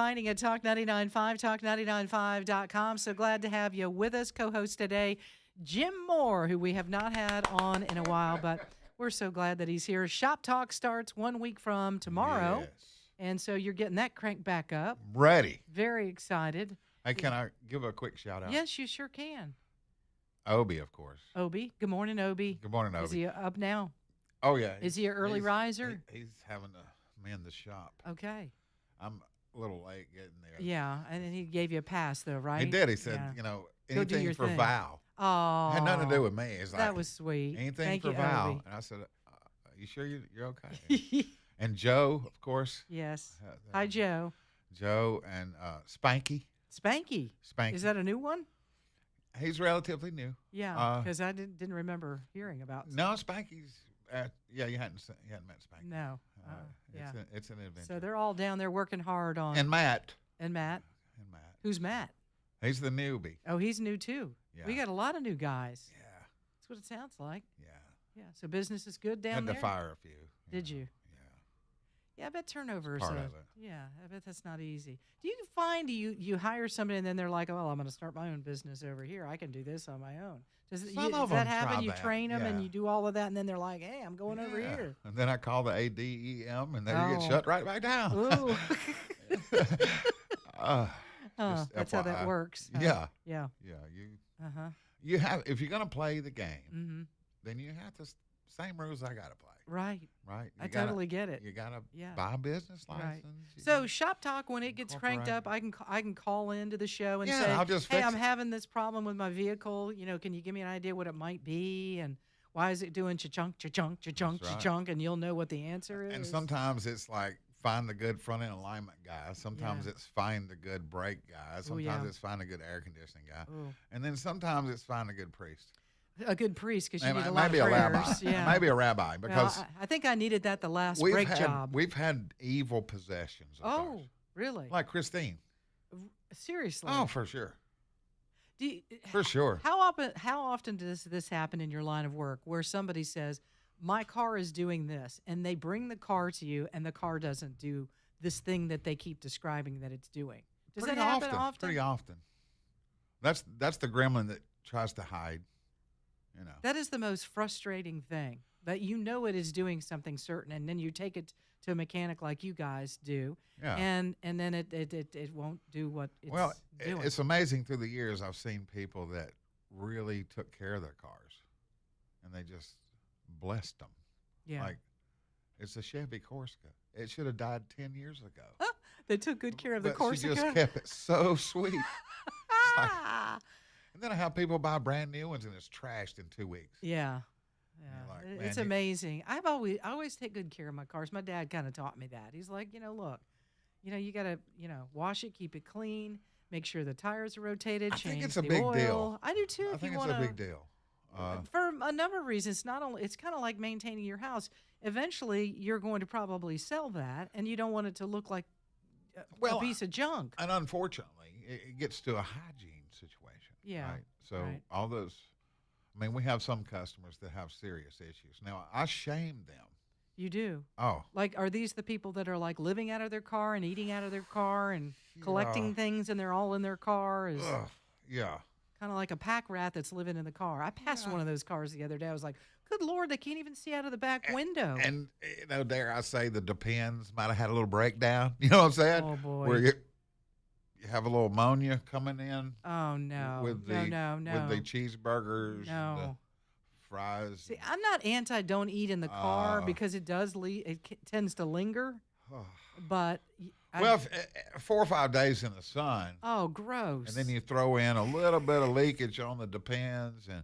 Mining at Talk 99.5, talk995.com. So glad to have you with us, co-host today, Jim Moore, who we have not had on in a while, but we're so glad that he's here. Shop Talk starts 1 week from tomorrow. Yes. And so you're getting that cranked back up. Ready. Very excited. Hey, can I give a quick shout out? Yes, you sure can. Obi, of course. Obi. Good morning, Obi. Good morning, Obi. Is he up now? Oh, yeah. Is he an early riser? He's having to mend the shop. Okay. I'm a little late getting there. Yeah, and then he gave you a pass, though, right? He did. He said, Yeah. Go do anything your for thing. Val. Oh. Had nothing to do with me. It's like, That was sweet. anything Thank for you, Val. Obi. And I said, you sure you're okay? And Joe, of course. Yes. Hi, Joe. Joe and Spanky. Spanky. Spanky. Is that a new one? He's relatively new. Yeah, because I didn't remember hearing about. No, Spanky's. You hadn't met Spanky. No. Yeah. It's an adventure. So they're all down there working hard on. And Matt. And Matt. And Matt. Who's Matt? He's the newbie. Oh, he's new too. Yeah. We got a lot of new guys. Yeah. That's what it sounds like. Yeah. Yeah. So business is good down Had there. to fire a few. Did you? Yeah. Yeah, I bet turnover is Part of it. Yeah, I bet that's not easy. Do you find you hire somebody and then they're like, oh, I'm going to start my own business over here. I can do this on my own. Does Of that them happen? try You that, train them and yeah. you do all of that, and then they're like, hey, I'm going over Yeah. here. And then I call the ADEM, and then you Oh. get shut right back down. Ooh. Just That's how that FYI. works. huh? Yeah. Yeah. Yeah. Uh-huh. You have, if you're gonna play the game, Mm-hmm. then you have to same rules I gotta play. Right. Right. I totally get it. You gotta Yeah. buy a business license. Right. you So know. Shop Talk, when it gets cranked up, I can call into the show and Yeah, say, I'll just hey, fix I'm it. having this problem with my vehicle. Can you give me an idea what it might be, and why is it doing cha-chunk, cha-chunk, cha-chunk, That's right. cha-chunk, and you'll know what the answer is. And sometimes it's like find the good front end alignment guy. Sometimes Yeah. it's find the good brake guy. Sometimes yeah. it's find a good air conditioning guy. Ooh. And then sometimes it's find a good priest. A good priest, because you And need a lot of maybe a prayers. rabbi. Yeah. Maybe a rabbi Well, because I think I needed that the last brake job. we've had evil possessions. Of Oh, ours. really? Like Christine. Seriously? Oh, for sure. Do you, For sure. How often does this happen in your line of work, where somebody says, my car is doing this, and they bring the car to you, and the car doesn't do this thing that they keep describing that it's doing? Does Pretty that happen often? Pretty often. That's the gremlin that tries to hide. That is the most frustrating thing, that it is doing something certain, and then you take it to a mechanic like you guys do, Yeah. and then it won't do what it's Well, doing. it's amazing through the years I've seen people that really took care of their cars, and they just blessed them. yeah. Like, it's a Chevy Corsica. It should have died 10 years ago. They took good care of the But Corsica. she just kept it so sweet. Ah! And then I have people buy brand new ones, and it's trashed in 2 weeks. Yeah. Yeah. like, It's man, amazing. I always take good care of my cars. My dad kind of taught me that. He's like, look, you got to, wash it, keep it clean, make sure the tires are rotated, I change think it's a the big oil. deal. I do too. I if think you it's wanna, a big deal. for a number of reasons. It's kind of like maintaining your house. Eventually, you're going to probably sell that, and you don't want it to look like a piece of junk. And unfortunately, it gets to a hygiene situation. Yeah, Right? So right. all those, we have some customers that have serious issues. Now, I shame them. You do. Oh, Like, are these the people that are like living out of their car and eating out of their car and collecting things, and they're all in their car? Is yeah. kind of like a pack rat that's living in the car. I passed one of those cars the other day. I was like, good Lord, they can't even see out of the back window. And, dare I say, the Depends might have had a little breakdown. You know what I'm saying? Oh, boy. Where you have a little ammonia coming in. Oh, no. With the, no. With the cheeseburgers. No. And the fries. See, I'm not anti don't eat in the car, Uh, because it does tends to linger. But Well, 4 or 5 days in the sun. oh, gross. And then you throw in a little bit of leakage on the Depends, and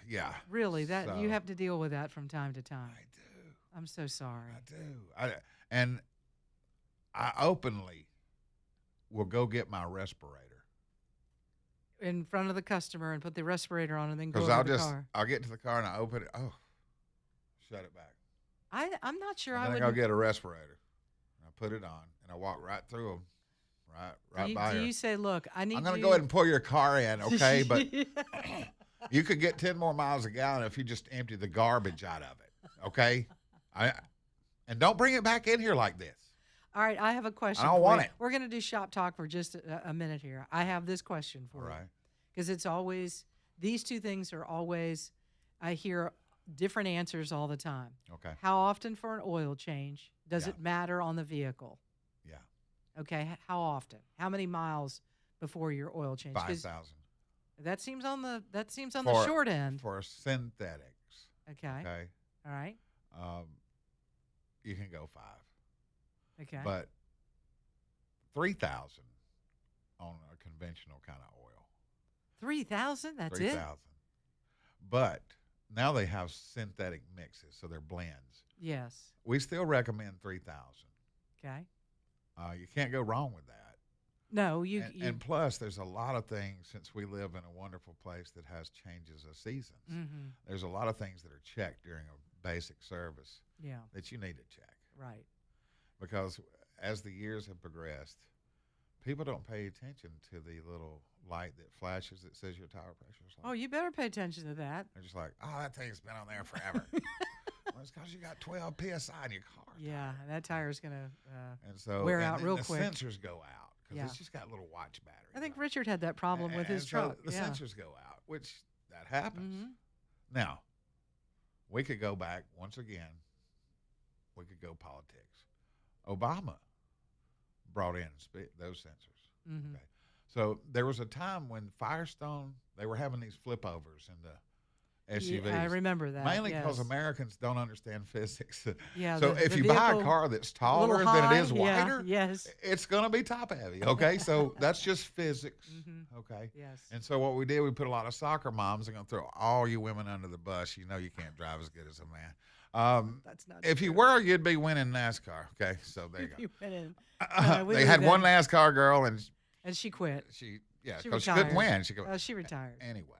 yeah. really that So, you have to deal with that from time to time. I do. I'm so sorry. I do. I openly will go get my respirator In front of the customer and put the respirator on, and then go because over the car. I'll get to the car and I open it. Oh, shut it back. I'm not sure And I then would. I go get a respirator. And I put it on and I walk right through them, right by do her. you say, look, I need I'm going to you- go ahead and pull your car in, okay? But you could get 10 more miles a gallon if you just empty the garbage out of it, okay? And don't bring it back in here like this. All right, I have a question. I don't for want you. it. We're going to do shop talk for just a minute here. I have this question for All you right. because it's always these two things are always. I hear different answers all the time. Okay. How often for an oil change? Does Yeah. it matter on the vehicle? Yeah. Okay. How often? How many miles before your oil change? 'Cause 5,000 that seems on the For- short end. for synthetics. Okay. Okay. All right. You can go 5, Okay. but 3,000 on a conventional kind of oil. 3,000. That's 3,000. But now they have synthetic mixes, so they're blends. it. Yes. We still recommend 3,000. Okay. You can't go wrong with that. No, you. And plus, there's a lot of things, since we live in a wonderful place that has changes of seasons, Mhm. there's a lot of things that are checked during a basic service Yeah. that you need to check. Right. Because as the years have progressed, people don't pay attention to the little light that flashes that says your tire pressure is low. Oh, you better pay attention to that. They're just like, oh, that thing's been on there forever. Well, it's because you got 12 PSI in your car. Yeah, that tire's gonna. And so wear and out then real the quick. sensors go out because Yeah. it's just got little watch batteries. I think on it. Richard had that problem with his And truck. So the yeah. sensors go out, which that happens. Mhm. Now, we could go back once again. We could go politics. Obama brought in those sensors. Mhm. Okay. So there was a time when Firestone, they were having these flipovers in the SUVs. Yeah, I remember that. Mainly because yes. Americans don't understand physics. Yeah, So the if you buy a vehicle car that's a little taller than it is high, yeah, wider, yes. it's going to be top heavy. Okay. So that's just physics. Mhm. Okay. Yes. And so what we did, we put a lot of soccer moms. I'm going to throw all you women under the bus. You know you can't drive as good as a man. That's not. If you true. were, you'd be winning NASCAR. Okay, so there you If go. you went in, we They leave had one that. NASCAR girl, and and she quit. she She because she couldn't retired. win. She could, She retired. anyway.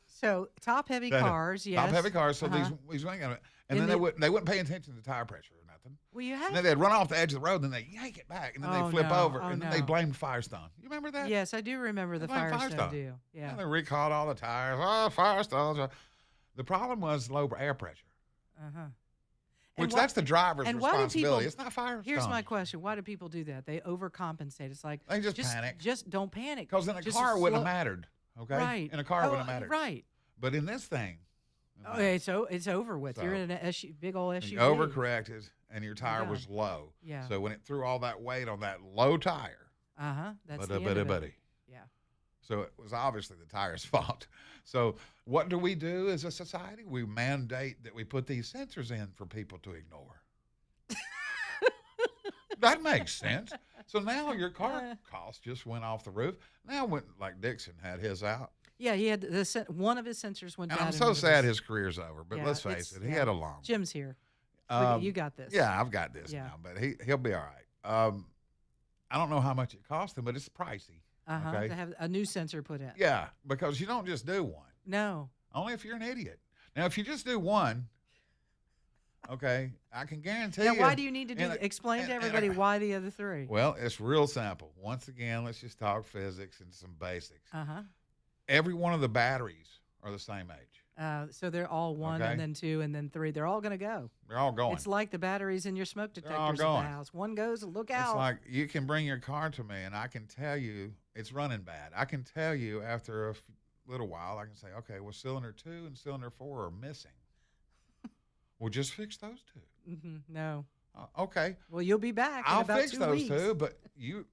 So top heavy That- cars, yes. Top heavy cars. So Uh-huh. these weren't gonna, In and then the- they wouldn't pay attention to tire pressure or nothing. Well, you And have. then they'd run off the edge of the road, and then they yank it back, and then Oh, they flip no. over, Oh, and then they no. blamed Firestone. You remember that? Yes, I do remember the They blamed Firestone Firestone. deal. Yeah. And they recalled all the tires. Oh, Firestones. The problem was low air pressure, Uh huh. which that's the driver's and why do responsibility. people- It's not Firestone. Here's my question: why do people do that? They overcompensate. It's like They just panic. Just don't panic. Because in a Just got wouldn't slow- have mattered. Okay. Right. In a car it wouldn't have mattered. Right. But in this thing, it Okay, so it's over with. You're So- in an big old SUV. you overcorrected, and your tire Yeah. was low. Yeah. So when it threw all that weight on that low tire, Uh huh. That's the buddy, end of it. buddy. Yeah. So it was obviously the tire's fault. So what do we do as a society? We mandate that we put these sensors in for people to ignore. That makes sense. So now your car cost just went off the roof. Now when like Dixon had his out. Yeah, he had one of his sensors went And down. I'm and so one of sad his career's over. But Yeah, let's face it's- it, he yeah. had a long. Jim's here. You got this. Yeah, I've got this Yeah. now, but he'll be all right. I don't know how much it cost him, but it's pricey. Uh huh. Okay. To have a new sensor put in. Yeah, because you don't just do one. No. Only if you're an idiot. Now, if you just do one, okay, I can guarantee Now, you. why do you need to and a- explain and- to and everybody a- why the other three? Well, it's real simple. Once again, let's just talk physics and some basics. Uh huh. Every one of the batteries are the same age. So they're all one, Okay. and then two, and then three. They're all going to go. They're all going. It's like the batteries in your smoke They're all detectors at the going. house. One goes, look It's out. like you can bring your car to me, and I can tell you it's running bad. I can tell you after a little while, I can say, okay, well, cylinder 2 and cylinder 4 are missing. We'll just fix those two. No. Okay, Well, you'll be back. in I'll about fix 2 those weeks. two, but when You'll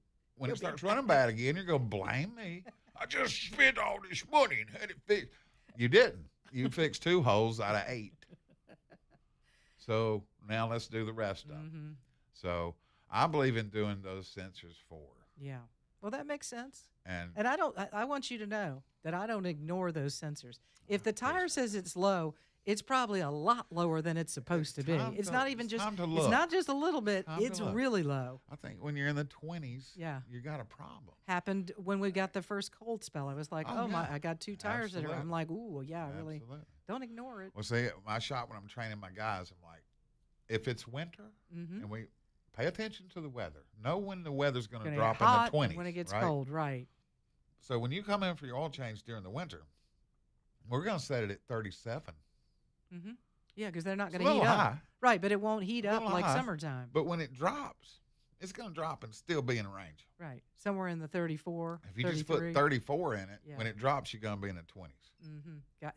it be starts running bad again, you're going to blame me. I just spent all this money and had it fixed. You didn't. You fixed 2 holes out of 8. So now let's do the rest of them. So I believe in doing those sensors 4. Yeah. Well, that makes sense. And And I want you to know that I don't ignore those sensors. If the tire says it's low, it's probably a lot lower than it's supposed to be. time It's to- not even it's just. time to It's look. not just a little bit. Time to It's look. really low. I think when you're in the 20s, Yeah. you got a problem. Happened when we got the first cold spell. I was like, Oh, oh my! yeah. I got 2 tires that are. I'm Absolutely. like, ooh, yeah, really. Absolutely. Don't ignore it. Well, see, at my shop when I'm training my guys, I'm like, if it's winter and we pay attention to the weather, know when the weather's going to Gonna drop get hot in the 20s. when it gets right? cold, right? So when you come in for your oil change during the winter, we're going to set it at 37. Yeah, because they're not It's a going to little heat up. high. Right, but it won't heat It up won't like lie. summertime. But when it drops, it's going to drop and still be in range. Right, somewhere in the 34, If you 33. just put 34 in it, Yeah. when it drops, you're going to be in the 20s.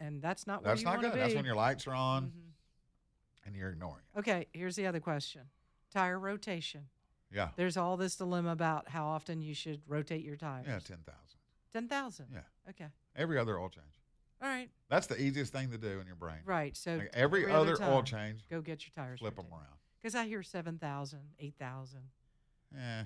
And that's not where That's you not want to good. be. That's when your lights are on Mhm. and you're ignoring it. Okay, here's the other question. Tire rotation. Yeah. There's all this dilemma about how often you should rotate your tires. Yeah, 10,000. 10,000. Yeah. Okay. Every other oil change. All right. That's the easiest thing to do in your brain. Right. So Like every other oil time, change, go get your tires. flip them around. Because I hear 7,000, 8,000. Yeah.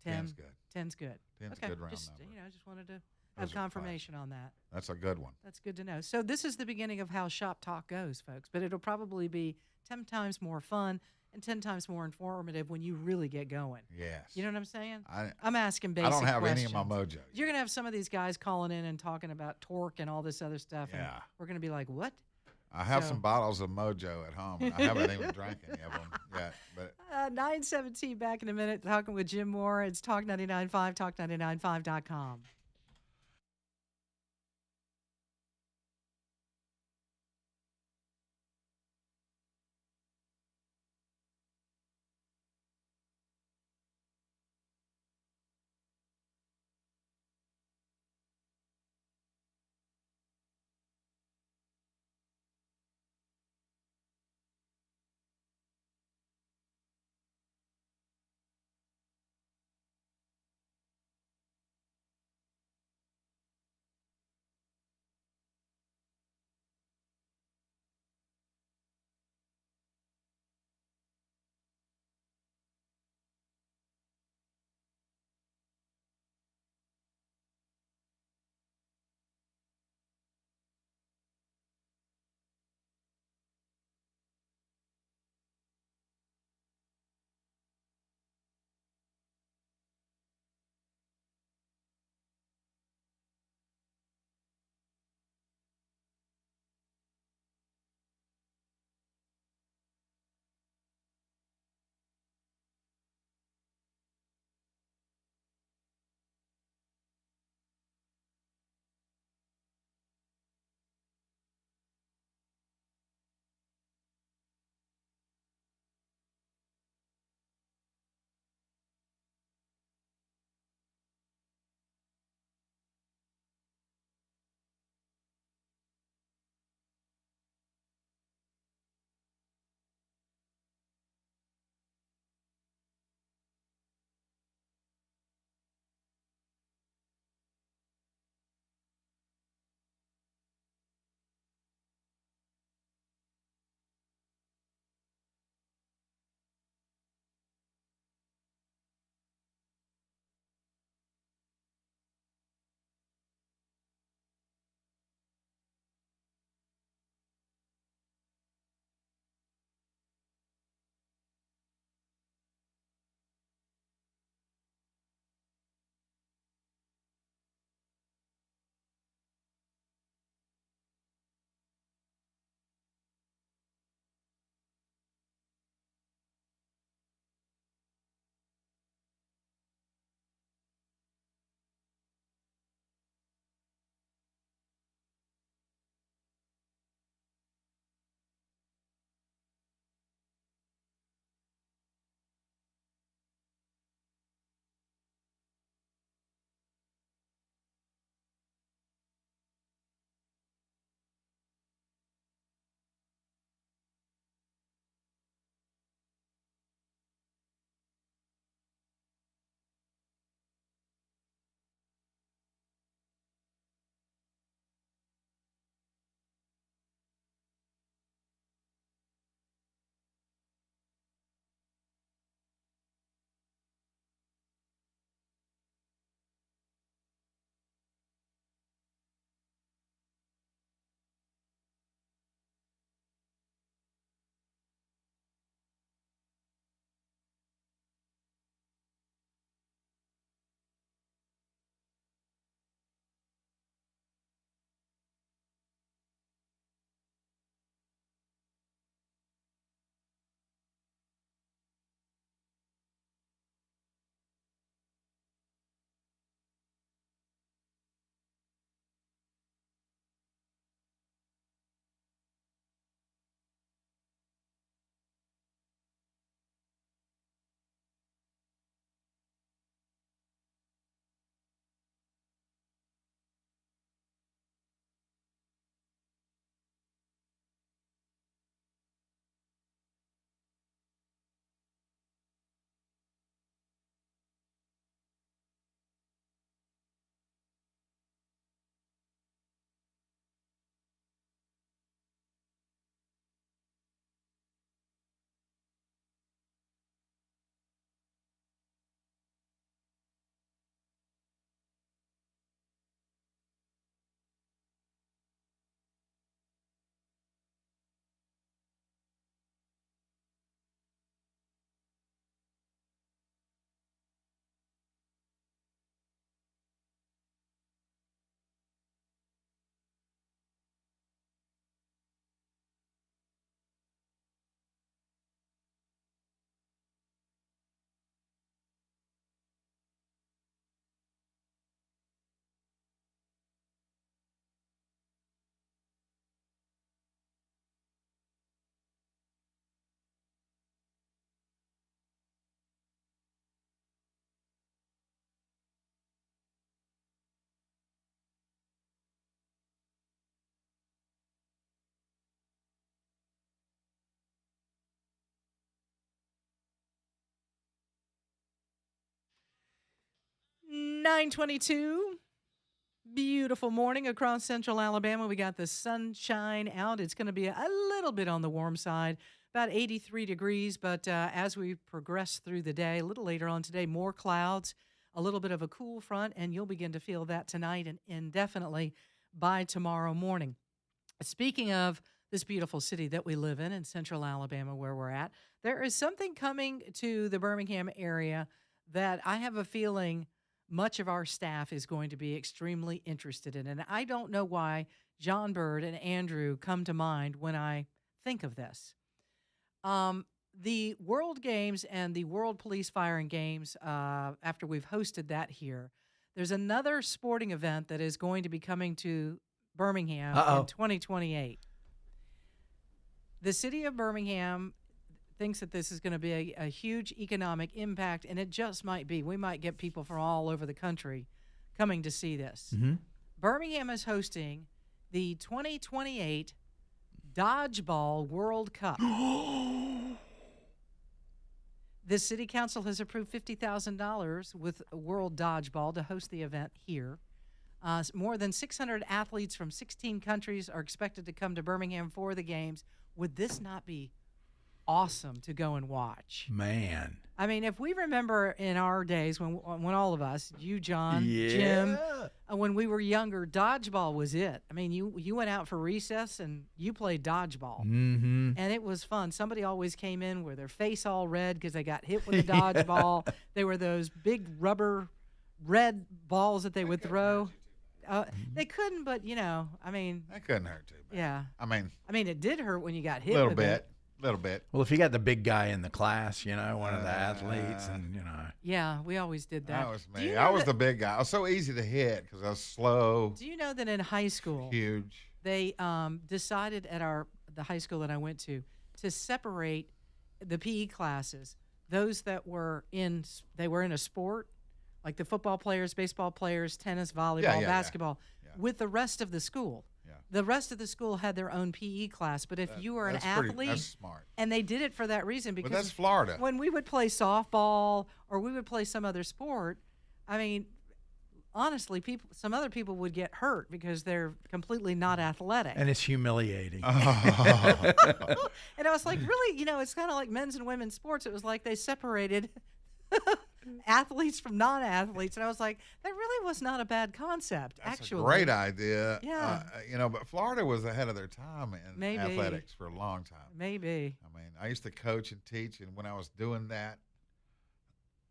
10. 10's good. 10's good. 10's Okay. a good round Just, number. I just wanted to Those have are confirmation on that. That's a good one. That's good to know. So this is the beginning of how Shop Talk goes, folks. But it'll probably be 10 times more fun and 10 times more informative when you really get going. Yes. You know what I'm saying? I I'm asking basic I don't have questions. any of my mojo. You're going to have some of these guys calling in and talking about torque and all this other stuff. And Yeah. we're going to be like, what? I have So- some bottles of mojo at home, and I haven't even drank any of them yet. But 9:17 back in a minute talking with Jim Moore. It's Talk 99.5, talk995.com. 9:22. Beautiful morning across central Alabama. We got the sunshine out. It's going to be a little bit on the warm side, about 83 degrees. But as we progress through the day, a little later on today, more clouds, a little bit of a cool front, and you'll begin to feel that tonight and definitely by tomorrow morning. Speaking of this beautiful city that we live in central Alabama, where we're at, there is something coming to the Birmingham area that I have a feeling much of our staff is going to be extremely interested in. And I don't know why John Bird and Andrew come to mind when I think of this. The World Games and the World Police Firing Games, after we've hosted that here, there's another sporting event that is going to be coming to Birmingham in 2028. The city of Birmingham thinks that this is going to be a huge economic impact, and it just might be. We might get people from all over the country coming to see this. Mm-hmm. Birmingham is hosting the 2028 Dodgeball World Cup. The city council has approved $50,000 with World Dodgeball to host the event here. More than 600 athletes from 16 countries are expected to come to Birmingham for the games. Would this not be awesome to go and watch? Man. I mean, if we remember in our days when all of us, you, John, Jim, when we were younger, dodgeball was it. I mean, you went out for recess and you played dodgeball. Mm-hmm. And it was fun. Somebody always came in with their face all red because they got hit with a dodgeball. They were those big rubber red balls that they would throw. They couldn't, but, I mean. That couldn't hurt too bad. Yeah. I mean, it did hurt when you got hit little with bit. it. Little bit. Well, if you got the big guy in the class, one of the athletes, and Yeah, we always did that. That was me. I was the big guy. I was so easy to hit because I was slow. Do you know that in high school, Huge. they decided at the high school that I went to separate the PE classes, those that were in a sport, like the football players, baseball players, tennis, volleyball, basketball, with the rest of the school. The rest of the school had their own PE class, but if you were an athlete, that's smart. And they did it for that reason because that's Florida. When we would play softball or we would play some other sport, I mean, honestly, some other people would get hurt because they're completely not athletic. And it's humiliating. And I was like, really, it's kind of like men's and women's sports. It was like they separated athletes from non-athletes, and I was like, that really was not a bad concept. That's actually a great idea. Yeah. But Florida was ahead of their time in athletics for a long time. Maybe. I mean, I used to coach and teach, and when I was doing that,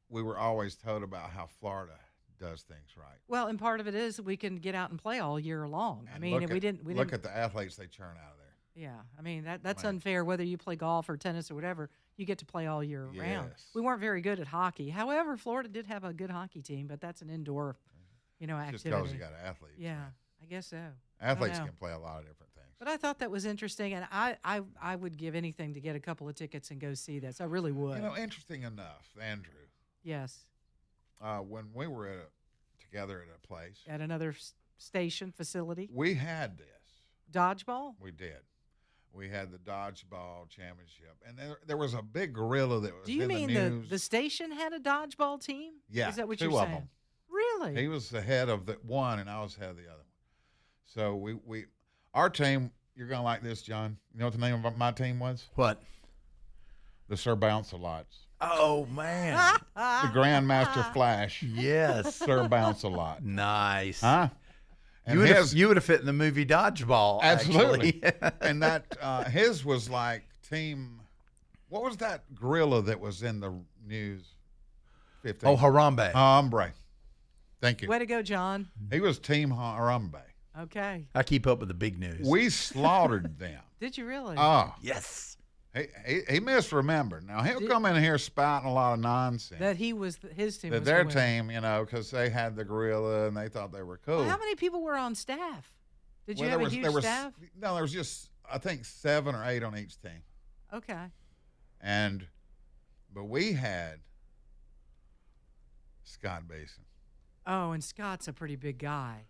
we were always told about how Florida does things right. Well, and part of it is we can get out and play all year long. And we didn't look at the athletes they churn out of there. Yeah, I mean that's unfair. Whether you play golf or tennis or whatever, you get to play all year round. We weren't very good at hockey. However, Florida did have a good hocky team, but that's an indoor, activity. Just because you got athletes. Yeah, I guess so. Athletes can play a lot of different things. But I thought that was interesting, and I would give anything to get a couple of tickets and go see this. I really would. Interesting enough, Andrew. Yes. When we were together at a place at another station facility, we had this dodgeball. We did. We had the dodgeball championship, and there was a big gorilla that was. Do you in mean the news. The station had a dodgeball team? Yeah, is that what two you're of saying? them. Really? He was the head of the one, and I was head of the other one. So our team. You're gonna like this, John. You know what the name of my team was? What? The Sir Bounce-A-Lots. Oh man, the Grandmaster Flash. Yes, Sir Bounce-A-Lot. Nice. Huh? And you would have fit in the movie Dodgeball. Absolutely. And that his was like team. What was that gorilla that was in the news? 15? Oh, Harambe. Harambe. Thank you. Way to go, John. He was team Harambe. Okay. I keep up with the big news. We slaughtered them. Did you really? Oh yes. He misremembered. Now he'll come in here spouting a lot of nonsense. That he was his team. That their team, because they had the gorilla and they thought they were cool. Well, how many people were on staff? Did you have a huge staff? No, there was just I think 7 or 8 on each team. Okay. But we had Scott Basin. Oh, and Scott's a pretty big guy.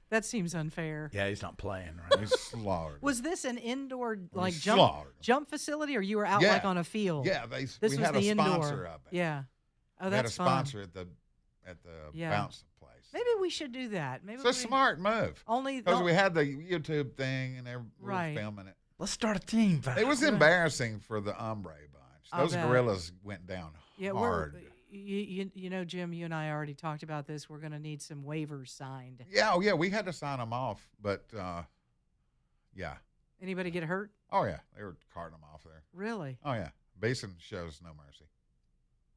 That seems unfair. Yeah, he's not playing, right? He's slaughtered. Was this an indoor jump facility, or you were out like on a field? Yeah, this we was had the a sponsor indoor. of it. Yeah. Oh, we that's had a sponsor at the at the Yeah. bounce place. Maybe we should do that. Maybe It's a smart move. Only Because we had the YouTube thing and we were Right. filming it. Let's start a team. It was Right. embarrassing for the Ombre bunch. I'll Those bet. gorillas went down Yeah, hard. you know, Jim, you and I already talked about this. We're going to need some waivers signed. Yeah, oh yeah, we had to sign them off, but yeah. Anybody get hurt? Oh yeah, they were carting them off there. Really? Oh yeah, Beeson shows no mercy.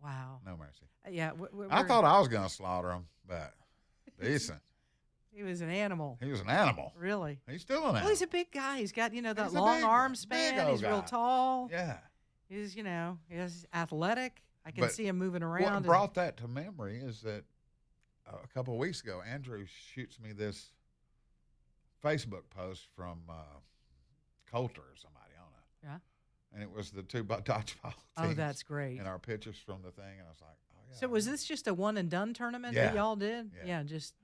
Wow. No mercy. Yeah. I thought I was going to slaughter him, but Beeson, he was an animal. he was an animal. Really? He's still an animal. Well, he's a big guy. He's got, that He's a long big- arm big span. old He's real guy. tall. Yeah. He's, he's athletic. I can But see him moving What around. brought that to memory is that a couple of weeks ago, Andrew shoots me this Facebook post from Coulter or somebody, I don't know. Yeah. And it was the two dodgeball Oh, teams that's great. and our pictures from the thing, and I was like, oh yeah. So was this just a one and done tournament Yeah. that y'all did? Yeah. Just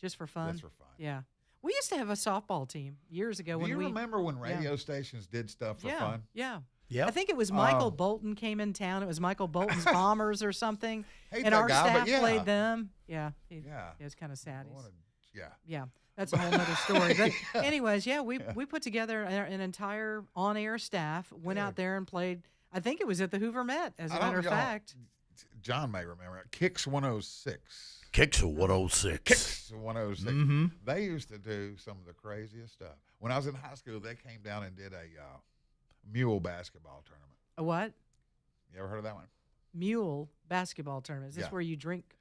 just for fun. Just for fun. Yeah. We used to have a softball team years ago Do when you we remember when radio stations did stuff for yeah, fun? Yeah. Yep. I think it was Michael Bolton came in town. It was Michael Bolton's Bombers or something. Hate And that our guy, but staff yeah. played them. Yeah. Yeah. It was kind of sad. I wanted- yeah. Yeah, that's a whole nother story. But anyways, we put together an entire on-air staff, went out there and played. I think it was at the Hoover Met, as a I don't matter of know. fact. John may remember it. Kicks 106. Kicks a 106. Kicks 106. Mm-hmm. They used to do some of the craziest stuff. When I was in high school, they came down and did a mule basketball tournament. A what? You ever heard of that one? Mule basketball tournament. Is this Yeah. where you drink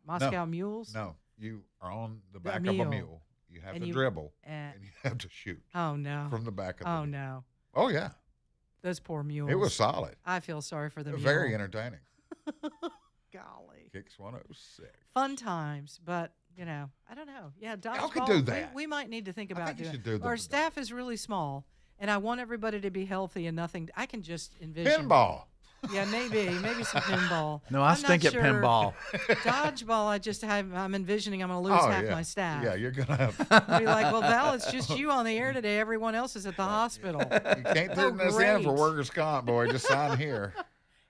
Moscow mules? No, you are on the A back of mule. a mule. You have And to you- dribble, and- and you have to shoot Oh, no. from the back of the Oh, mule. no. Oh, yeah. Those poor mules. It was solid. I feel sorry for the mule. Very entertaining. Golly. Kicks 106. Fun times, but, I don't know. Yeah, dodgeball. Y'all could do that. We might need to think I about think you doing should do the- Our staff is really small, and I want everybody to be healthy and nothing. I can just envision. Pinball. Yeah, maybe some pinball. No, I I'm stink not at pinball. Dodgeball, I'm envisioning I'm going to lose half yeah. my staff. Yeah, you're going to have. I'll be like, well, Val, it's just you on the air today. Everyone else is at the hospital. You can't Oh, turn this in for great. workers' comp, boy. Just sign here.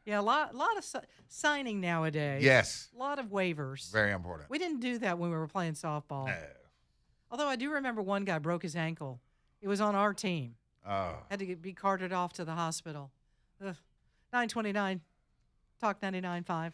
Yeah, a lot of signing nowadays. Yes. A lot of waivers. Very important. We didn't do that when we were playing softball. No. Although I do remember one guy broke his ankle. It was on our team. Oh. Had to be carted off to the hospital. Ugh. 929, Talk 99.5.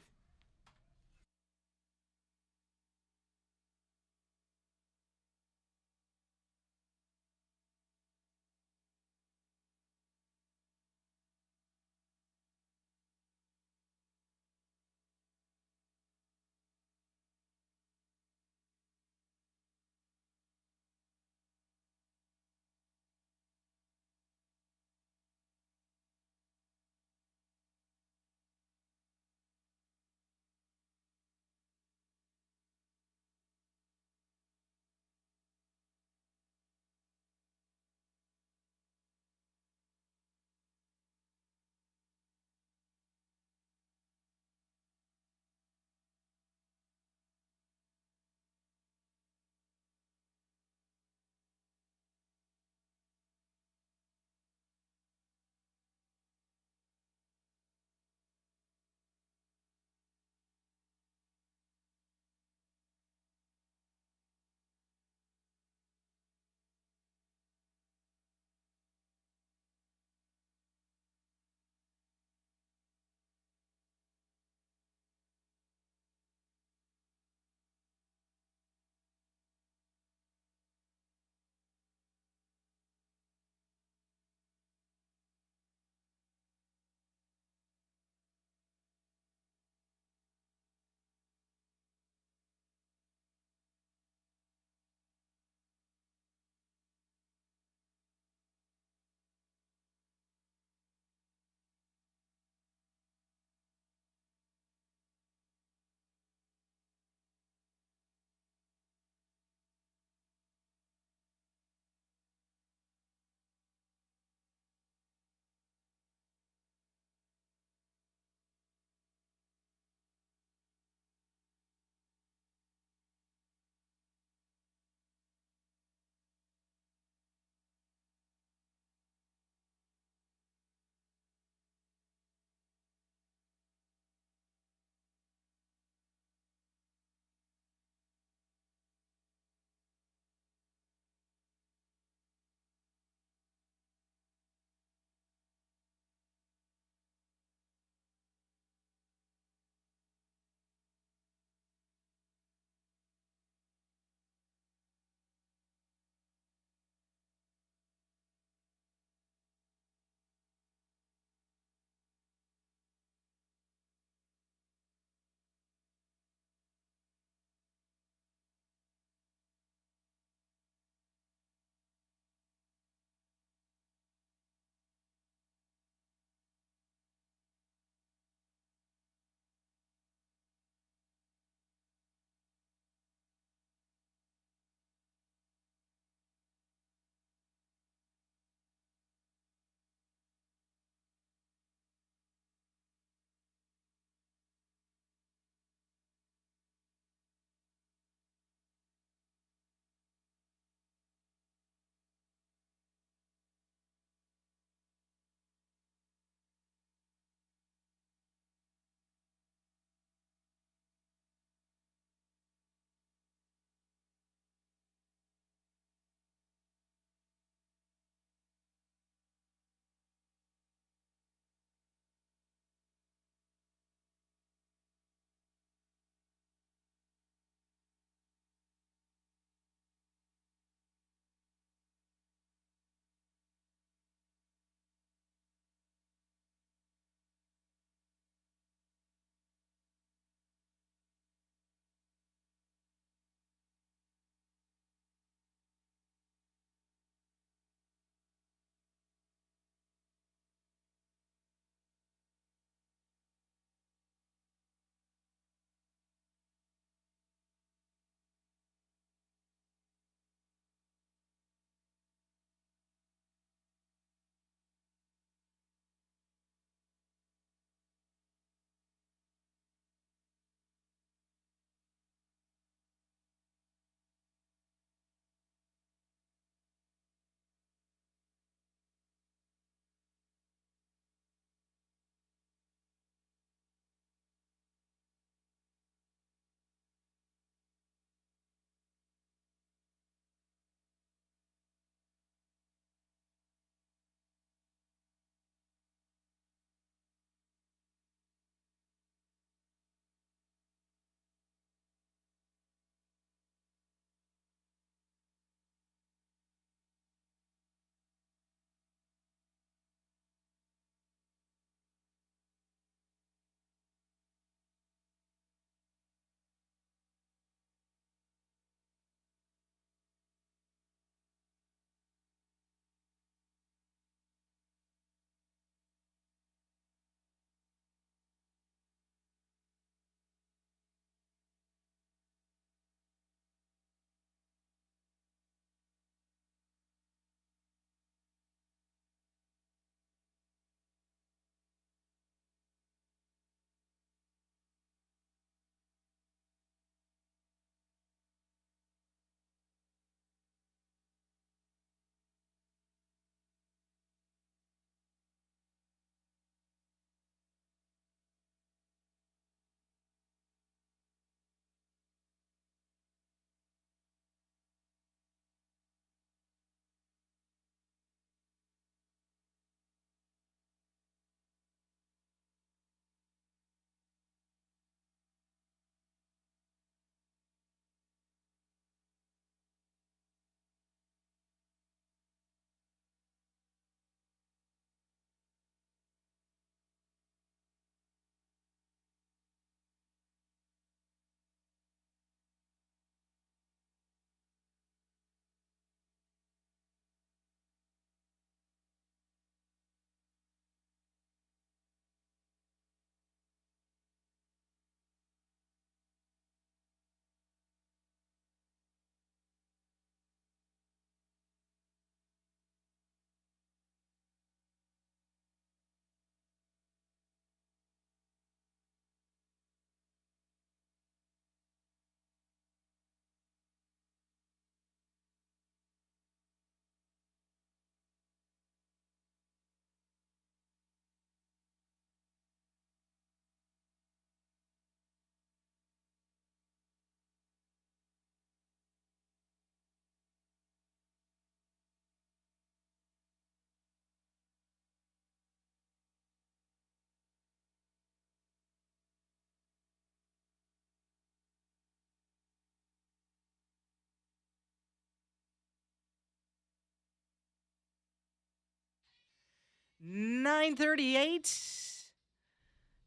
9:38.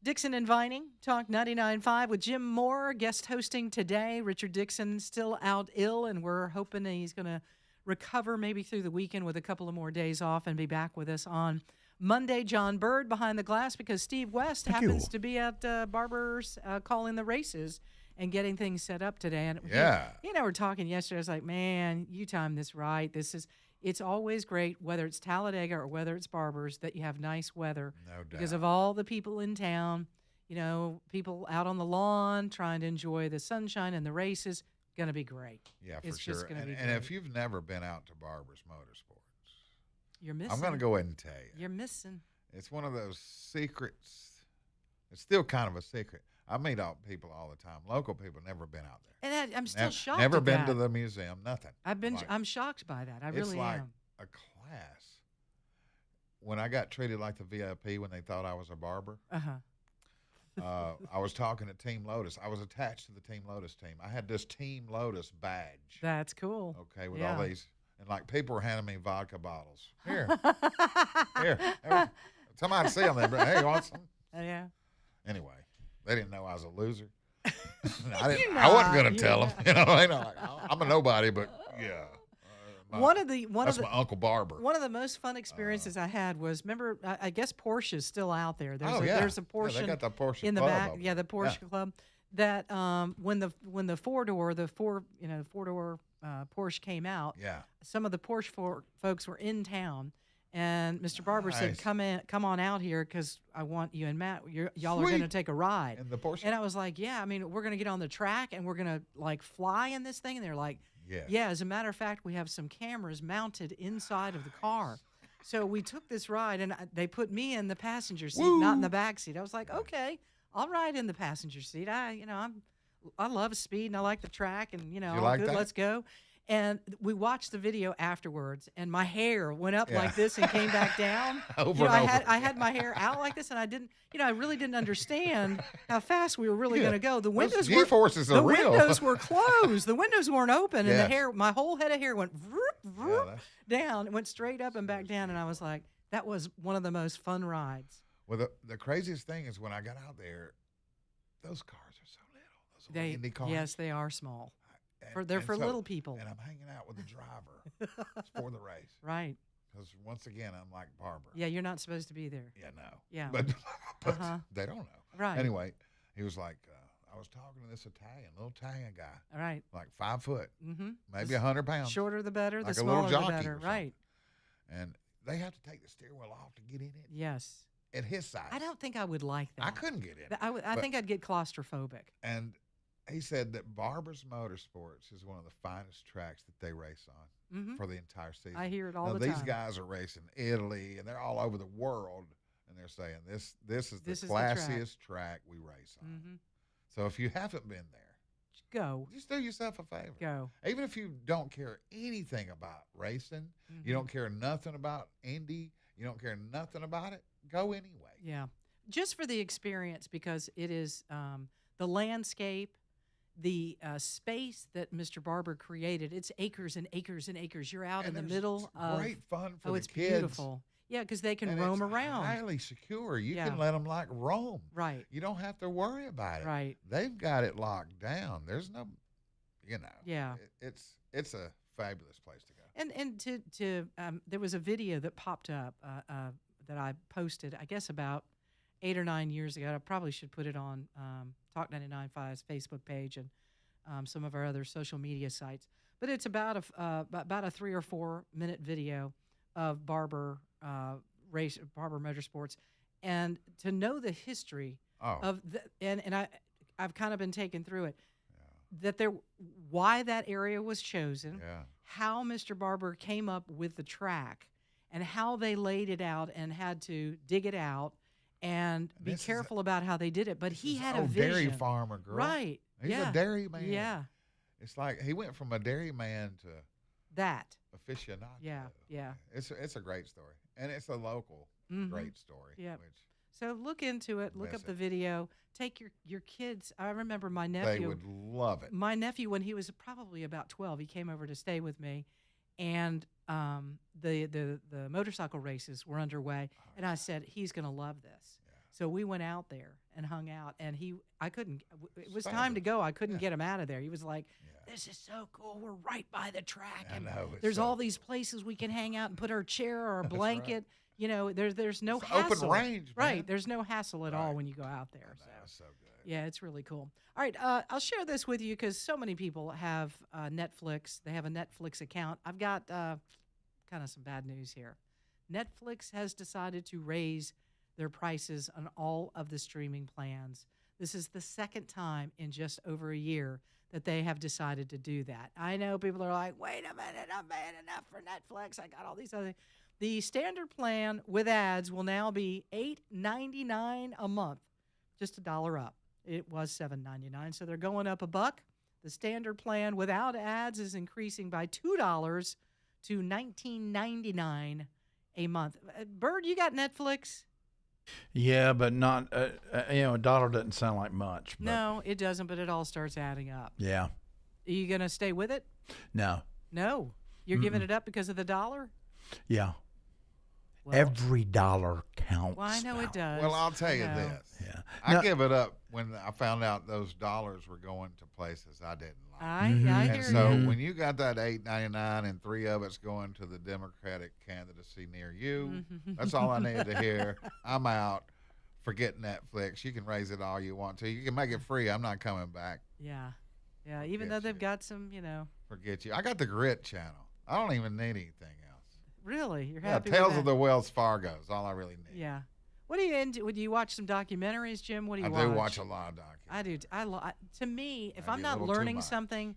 Dixon and Vining, Talk 99.5 with Jim Moore, guest hosting today. Richard Dixon still out ill, and we're hoping that he's going to recover maybe through the weekend with a couple of more days off and be back with us on Monday. John Bird behind the glass because Steve West happens to be at Barber's calling the races and getting things set up today. And he and I were talking yesterday. I was like, man, you timed this right. It's always great, whether it's Talladega or whether it's Barber's, that you have nice weather. No doubt. Because of all the people in town, people out on the lawn trying to enjoy the sunshine and the races. Going to be great. Yeah, for it's sure. Just gonna be and great. if you've never been out to Barber's Motorsports, you're missing. I'm going to go ahead and tell you. You're missing. It's one of those secrets. It's still kind of a secret. I meet people all the time. Local people never been out there. And I'm still shocked. Never at been that. to the museum. Nothing. I'm shocked by that. I really like am. a class. When I got treated like the VIP when they thought I was a barber. I was talking to Team Lotus. I was attached to the Team Lotus team. I had this Team Lotus badge. That's cool. Okay, with all these, and like people were handing me vodka bottles. Here. Somebody see them. Hey, you want some? Yeah. Anyway, they didn't know I was a loser. I wasn't going to tell them. I'm a nobody, but yeah. That's my Uncle Barber. One of the most fun experiences I had was, remember, I guess Porsche's still out there. There's a Porsche. They got the Porsche in the club back. over Yeah, the Porsche club. That when the four-door Porsche came out. Yeah. Some of the Porsche folks were in town, and Mr. Barber said, "Come on out here because I want you and Matt. Y'all are going to take a ride." In the Porsche. And I was like, "Yeah, I mean, we're going to get on the track and we're going to like fly in this thing." And they're like, "Yeah, as a matter of fact, we have some cameras mounted inside of the car." So we took this ride, and they put me in the passenger seat, not in the back seat. I was like, "Okay, I'll ride in the passenger seat. I love speed and I like the track, and like good, that? let's go." And we watched the video afterwards, and my hair went up like this and came back down. I had my hair out like this, and I didn't, I really didn't understand how fast we were really going to go. The windows G-forces are real. windows were closed. The windows weren't open, and the hair, my whole head of hair went down. It went straight up and back down, and I was like, that was one of the most fun rides. Well, the craziest thing is when I got out there, those cars are so little. Those Indy cars. Yes, they are small. They're for little people. And I'm hanging out with the driver for the race. Right. Because once again, I'm like Barber. Yeah, you're not supposed to be there. Yeah, no. Yeah. But they don't know. Right. Anyway, he was like, I was talking to this little Italian guy. All right. Like 5 foot. Mm-hmm. Maybe 100 pounds. Shorter the better. Like the a little smaller jockey the better. Right. And they have to take the steering wheel off to get in it. Yes. At his size. I don't think I would like that. I couldn't get in. I think I'd get claustrophobic. And he said that Barber's Motorsports is one of the finest tracks that they race on for the entire season. I hear it all the time. These guys are racing Italy, and they're all over the world, and they're saying this is the classiest track we race on. Mm-hmm. So if you haven't been there, go. Just do yourself a favor. Go. Even if you don't care anything about racing, you don't care nothing about Indy, you don't care nothing about it, go anyway. Yeah. Just for the experience, because it is the landscape, the space that Mr. Barber created. It's acres and acres and acres. You're out in the middle of great fun for the it's kids. Beautiful. Yeah, because they can roam around. Highly secure. You can let them roam. Right. You don't have to worry about it. Right. They've got it locked down. There's no, Yeah. It's a fabulous place to go. And there was a video that popped up that I posted, I guess about 8 or 9 years ago. I probably should put it on Talk 99.5's Facebook page and some of our other social media sites. But it's about a 3 or 4 minute video of Barber Motorsports, and to know the history of I've kind of been taken through it. Yeah. Why that area was chosen, how Mr. Barber came up with the track, and how they laid it out and had to dig it out. And be careful about how they did it. But he had a vision. Dairy farmer, girl. Right. He's a dairy man. Yeah. It's like he went from a dairy man to that aficionado. Yeah. Yeah. It's a great story. And it's a local great story. Yeah. So look into it. Look up the video. Take your kids. I remember my nephew. They would love it. My nephew, when he was probably about 12, he came over to stay with me. And the motorcycle races were underway, and I said he's going to love this. Yeah. So we went out there and hung out, and I couldn't. It was time to Fabulous. go. I couldn't Yeah. get him out of there. He was like, Yeah. "This is so cool. We're right by the track, I and know, it's there's so all these places we can hang out and put our chair or our That's right. blanket. You know, there's no It's hassle. open range, Right? man. There's no hassle at all Right. when you go out there. I So. know, it's so good. Yeah, it's really cool. All right, I'll share this with you because so many people have Netflix. They have a Netflix account. I've got kind of some bad news here. Netflix has decided to raise their prices on all of the streaming plans. This is the second time in just over a year that they have decided to do that. I know people are like, wait a minute, I'm paying enough for Netflix. I got all these other. The standard plan with ads will now be $8.99 a month, just $1 up. It was $7.99, so they're going up $1. The standard plan without ads is increasing by $2 to $19.99 a month. Bird, you got Netflix? Yeah, but not. A dollar doesn't sound like much. But No, it doesn't, but it all starts adding up. Yeah. Are you going to stay with it? No. No. You're giving it up because of the dollar? Yeah. Well, Every dollar counts. well, I know it now. does. Well, I'll tell I you know. this. Yeah. I No. give it up when I found out those dollars were going to places I didn't like. I Mhm. hear And so you. when you got that $8.99 and 3 of it's going to the Democratic candidacy near you, that's all I needed to hear. I'm out. Forget Netflix. You can raise it all you want to. You can make it free. I'm not coming back. Yeah. Yeah, even though Forget they've you. got some, Forget you. I got the Grit channel. I don't even need anything else. really, you're Yeah, happy Tales with of that? the Wells Fargo is all I really need. Yeah. What do you into? Would you watch some documentaries, Jim? What do you I watch? do watch a lot of documentaries. I do. To me, if Maybe I'm a not little too learning much. something,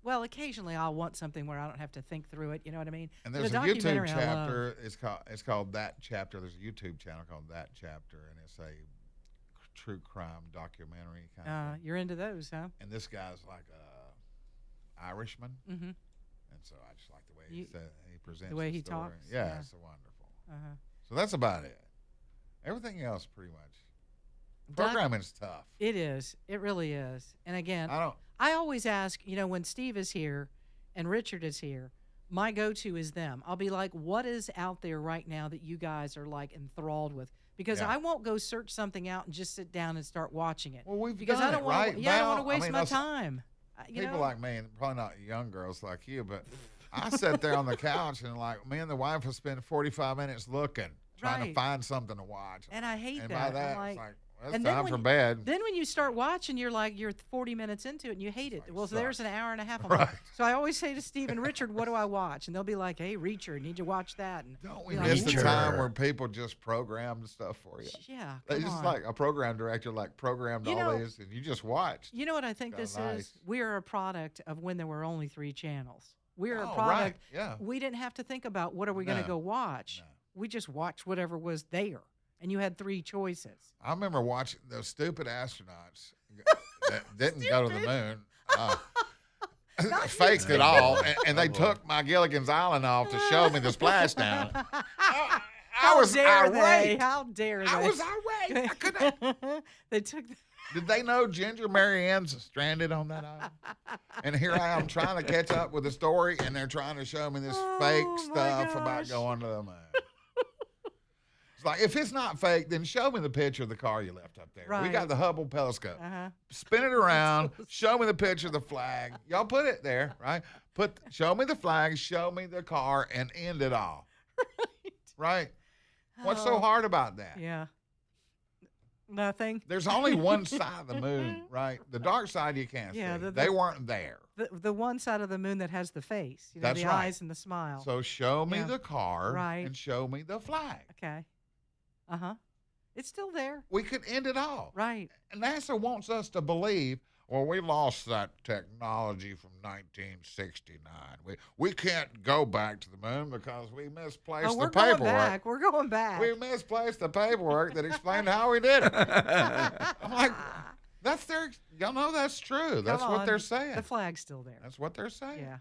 well, occasionally I'll want something where I don't have to think through it. You know what I mean? And But there's a YouTube documentary I love. chapter. It's called That Chapter. There's a YouTube channel called That Chapter, and it's a true crime documentary kind of thing. You're into those, huh? And this guy's like a Irishman, Mm-hmm. and so I just like the way You- he presents the way he story. talks, Yeah, yeah. it's wonderful. Uh-huh. So that's about it. Everything else, pretty much. Doc- Programming's tough. It is. It really is. And again, I don't. I always ask, when Steve is here and Richard is here, my go-to is them. I'll be like, what is out there right now that you guys are like enthralled with? Because Yeah. I won't go search something out and just sit down and start watching it. Well, we've Because done I don't it, want right? to. Yeah, I don't want to Val? waste mean, my that's- time. People like me, and probably not young girls like you, but I sat there on the couch and like me and the wife would spend 45 minutes looking, trying to Right. find something to watch. And I hate and that. by that, I'm like, it's like, well, and it's then time when for you- bed. Then when you start watching, you're 40 minutes into it and you hate it. like, Well, so there's sucks. an hour and a half. I'm Right. like, so I always say to Steve and Richard, what do I watch? And they'll be like, hey, Reacher, need to watch that. And Don't we you know, miss the Nature. time where people just programmed stuff for you? yeah, They come just on. like a program director programmed You all know- these, and you just watched. You know what I think Kinda this nice. is? We are a product of when there were only 3 channels. We're a Oh, product. right. Yeah. We didn't have to think about what are we going to No. go watch. No. We just watched whatever was there, and you had 3 choices. I remember watching those stupid astronauts that didn't go to the moon. Not Faked you. it all, and they Oh, boy. took my Gilligan's Island off to show me the splashdown. I How was dare they? irate. How dare they? I was irate. I couldn't. They took. Did they know Ginger Marianne's stranded on that island? And here I am trying to catch up with the story, and they're trying to show me this Oh, fake my stuff about gosh. going to the moon. It's like, if it's not fake, then show me the picture of the car you left up there. We Right. got the Hubble telescope. Uh-huh. Spin it around. Show me the picture of the flag. Y'all put it there, right? Show me the flag. Show me the car, and end it all. Right? What's so Oh, hard about that? Yeah. Nothing. There's only one side of the moon, right? The dark side you can't Yeah, see. the- They weren't there. The one side of the moon that has the face, That's the right. eyes and the smile. So show me Yeah. the car Right. and show me the flag. Okay. Uh-huh. It's still there. We could end it all. Right. And NASA wants us to believe, well, we lost that technology from 1969. We can't go back to the moon because we misplaced Oh, we're the going paperwork. back. We're going back. We misplaced the paperwork that explained how we did it. I'm like, y'all know that's true. That's Come what on. they're saying. The flag's still there. That's what they're saying. Yeah.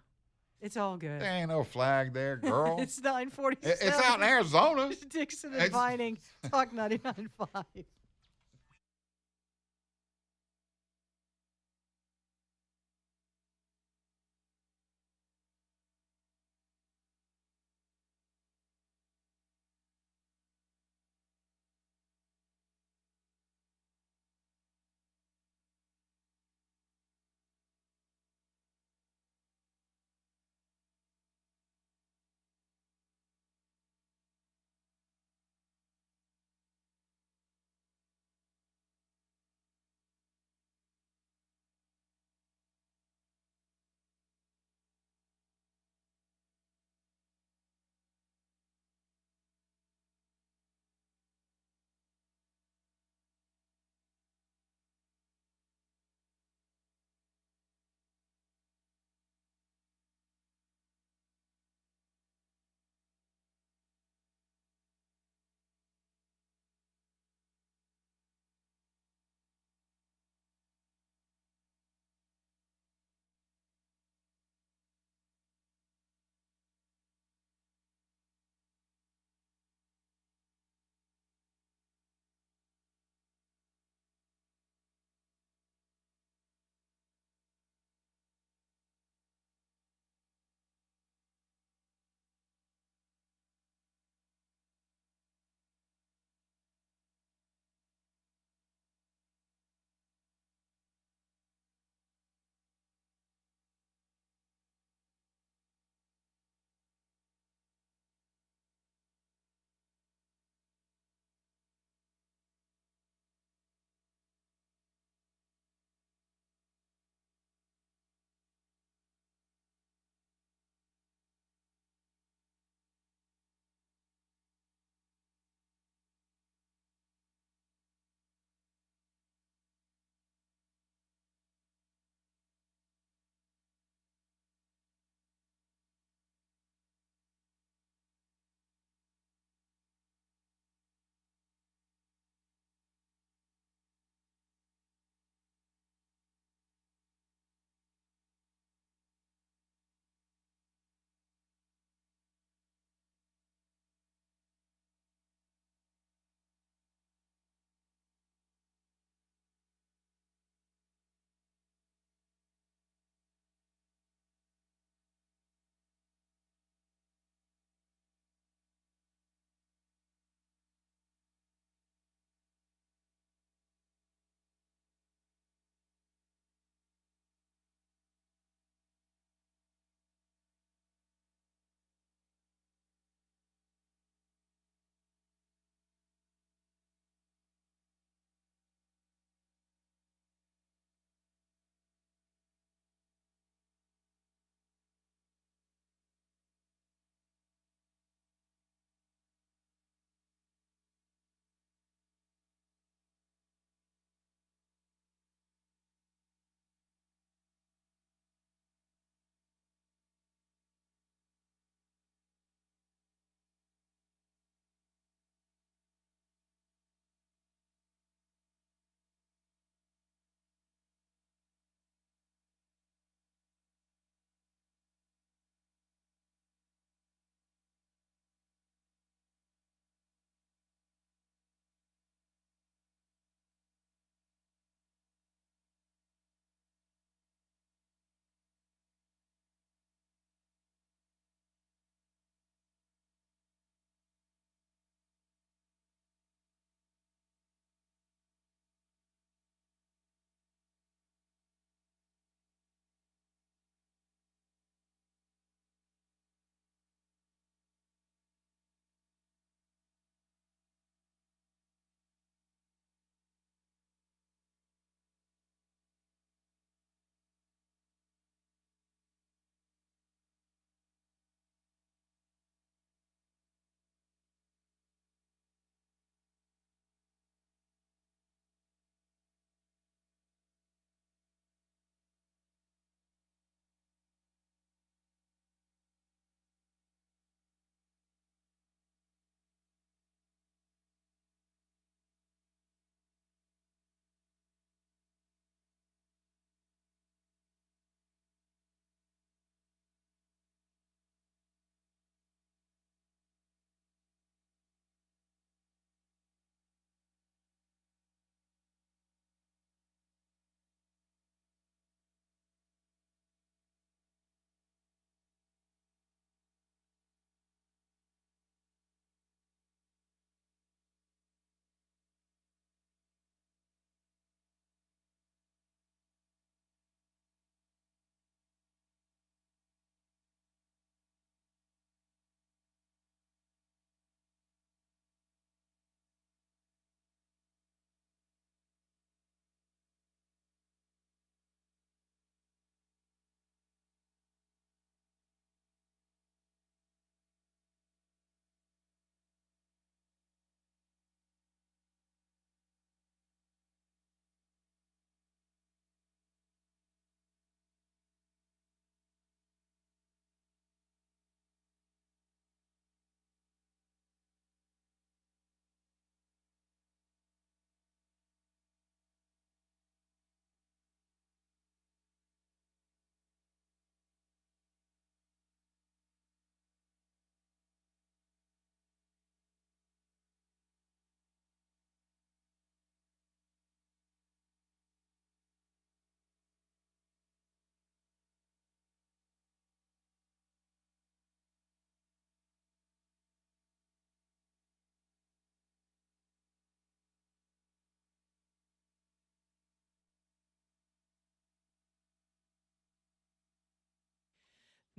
It's all good. There ain't no flag there, girl. It's 9:47. It's out in Arizona. Dixon and It's- Vining. Talk 99.5.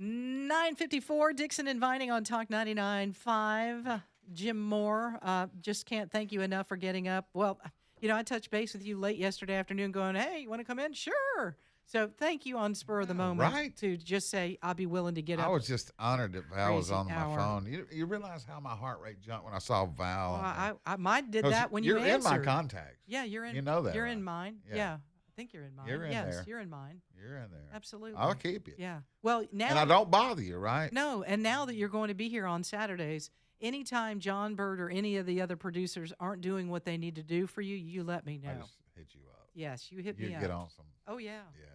9:54, Dixon and Vining on Talk 99.5. Jim Moore, just can't thank you enough for getting up. Well, I touched base with you late yesterday afternoon going, hey, you want to come in? Sure. So thank you on spur of the moment to just say I'll be willing to get up. I was just honored that Val was on hour. my phone. You realize how my heart rate jumped when I saw Val? Well, mine did that when you answered. You're in my contacts. Yeah, you're in. You know that. You're right? in mine. Yeah. I think you're in mine. You're in there. You're in mine. You're in there. Absolutely. I'll keep you. Yeah. Well, now. And I don't bother you, right? No. And now that you're going to be here on Saturdays, anytime John Bird or any of the other producers aren't doing what they need to do for you, you let me know. I just hit you up. Yes, you hit me up. You get on some. Oh, yeah. Yeah.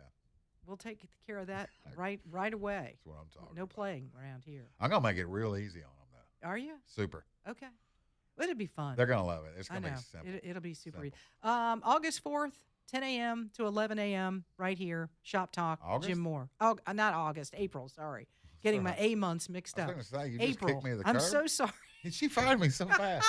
We'll take care of that right away. That's what I'm talking about. No playing around here. I'm going to make it real easy on them, though. Are you? Super. Okay. Well, it'll be fun. They're going to love it. It's going to to be simple. It'll be super easy. Simple. August 4th, 10 a.m. to 11 a.m. right here, Shop Talk, August? Jim Moore. Oh, not August, April, sorry. Getting my A months mixed I up. was going to say, you April. just kicked me to the curb. I'm so sorry. She fired me so fast.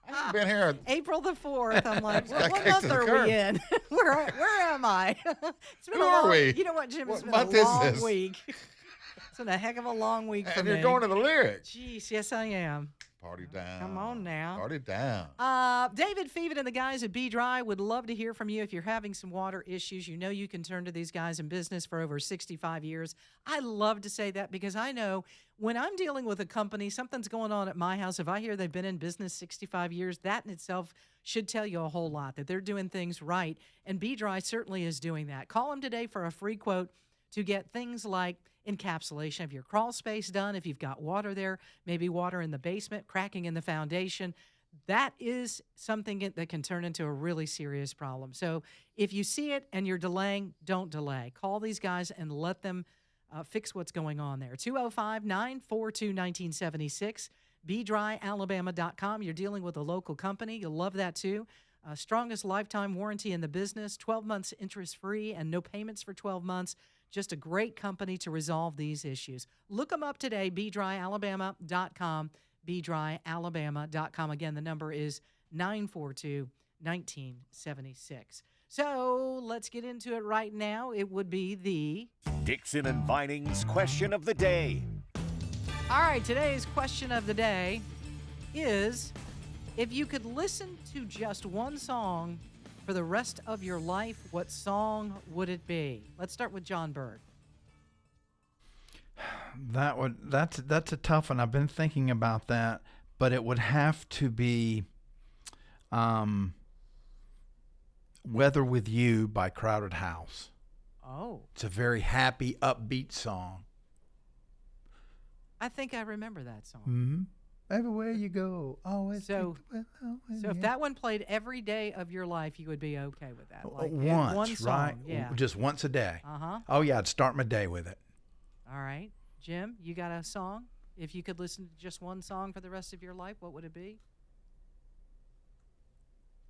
I haven't been here. April the 4th. I'm like, Got what kicked month to the are curb. we in? Where am I? It's been Who a are long, we? You know what, Jim? It's What been month a is long this? week. It's been a heck of a long week for And me. you're going to the lyrics. Jeez, yes, I am. Party down. Come on now. Party down. David Feven and the guys at Be Dry would love to hear from you. If you're having some water issues, you know you can turn to these guys in business for over 65 years. I love to say that because I know when I'm dealing with a company, something's going on at my house. If I hear they've been in business 65 years, that in itself should tell you a whole lot, that they're doing things right. And Be Dry certainly is doing that. Call them today for a free quote to get things like encapsulation of your crawl space done. If you've got water there, maybe water in the basement, cracking in the foundation, that is something that can turn into a really serious problem. So if you see it and you're delaying, don't delay. Call these guys and let them fix what's going on there. 205-942-1976, BeDryAlabama.com. You're dealing with a local company. You'll love that too. Strongest lifetime warranty in the business, 12 months interest-free and no payments for 12 months. Just a great company to resolve these issues. Look them up today, BeDryAlabama.com, BeDryAlabama.com. Again, the number is 942-1976. So let's get into it right now. It would be the Dixon and Vining's question of the day. All right, today's question of the day is, if you could listen to just one song for the rest of your life, what song would it be? Let's start with John Bird. That's a tough one. I've been thinking about that, but it would have to be Weather With You by Crowded House. Oh. It's a very happy, upbeat song. I think I remember that song. Mm-hmm. Everywhere you go, always. So if that one played every day of your life, you would be okay with that. Like once, one song, right? Yeah. Just once a day. Uh-huh. Oh, yeah, I'd start my day with it. All right. Jim, you got a song? If you could listen to just one song for the rest of your life, what would it be?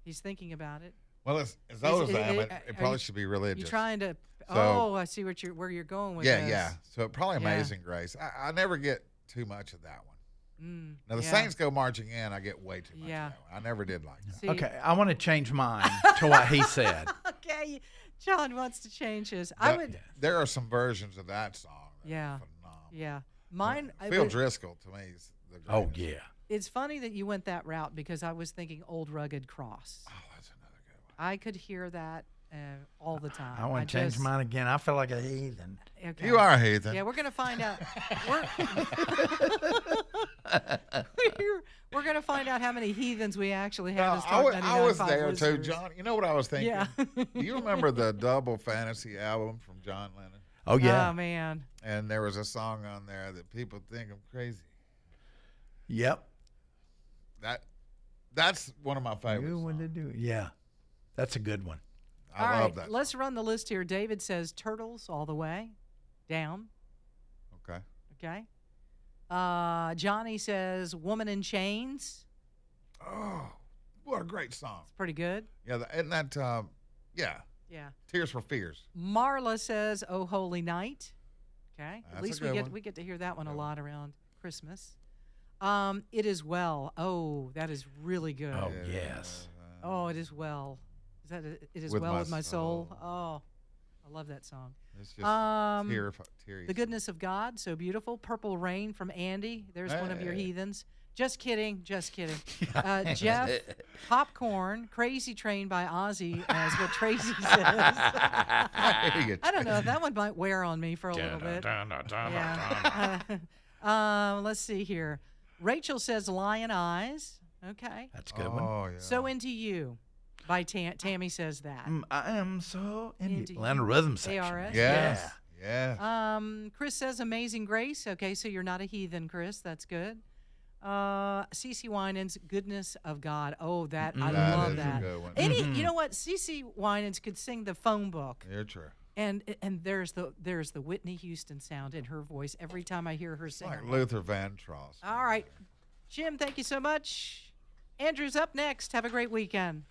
He's thinking about it. Well, as old as I am, it probably should be religious. You're trying to. So, I see where you're going with yeah, this. yeah. So probably Amazing Grace. I never get too much of that one. Now the yeah. Saints Go Marching In, I get way too much Yeah. of that one. I never did like that. See, Okay, I want to change mine to what he said. Okay, John wants to change his. There are some versions of that song that Yeah. are phenomenal. Yeah, mine. Phil Driscoll to me is the greatest. Oh, yeah. It's funny that you went that route because I was thinking Old Rugged Cross. Oh, that's another good one. I could hear that all the time. I want to change mine again. I feel like a heathen. Okay. You are a heathen. Yeah, we're going to find out. We're going to find out how many heathens we actually have as Talk 99.5 I was there listeners. too, John. You know what I was thinking? Yeah. Do you remember the Double Fantasy album from John Lennon? Oh, yeah. Oh, man. And there was a song on there that people think I'm crazy. Yep. That's one of my favorites. You want to do? Yeah. That's a good one. All I right, love that. let's run the list here. David says Turtles all the way. Down. Okay. Okay. Johnny says Woman in Chains. Oh, what a great song. It's pretty good. Yeah, isn't that, yeah. Yeah. Tears for Fears. Marla says Oh Holy Night. Okay. At That's least a good one. we get to hear that one a Good lot around Christmas. It Is Well. Oh, that is really good. Oh, yes. Oh, It Is Well. Is that It Is With Well My with My Soul? Soul. Oh, I love that song. It's just teary. The Goodness of God, so beautiful. Purple Rain from Andy. There's one of your Hey. heathens. Just kidding. Jeff, Popcorn, Crazy Train by Ozzy, as what Tracy says. I don't know. That one might wear on me for a little bit. Yeah. Let's see here. Rachel says Lion Eyes. Okay. That's a good one. Oh, yeah. So Into You by Tammy says that. I am so Into Atlanta You. Rhythm section. ARS. Yes. Yes. Chris says Amazing Grace. Okay, so you're not a heathen, Chris. That's good. CeCe Winans, Goodness of God. Oh, I That love is a that. good one. You know what? CeCe Winans could sing the phone book. You're true. And there's the Whitney Houston sound in her voice every time I hear her sing. Like Luther Vandross. All right. Jim, thank you so much. Andrew's up next. Have a great weekend.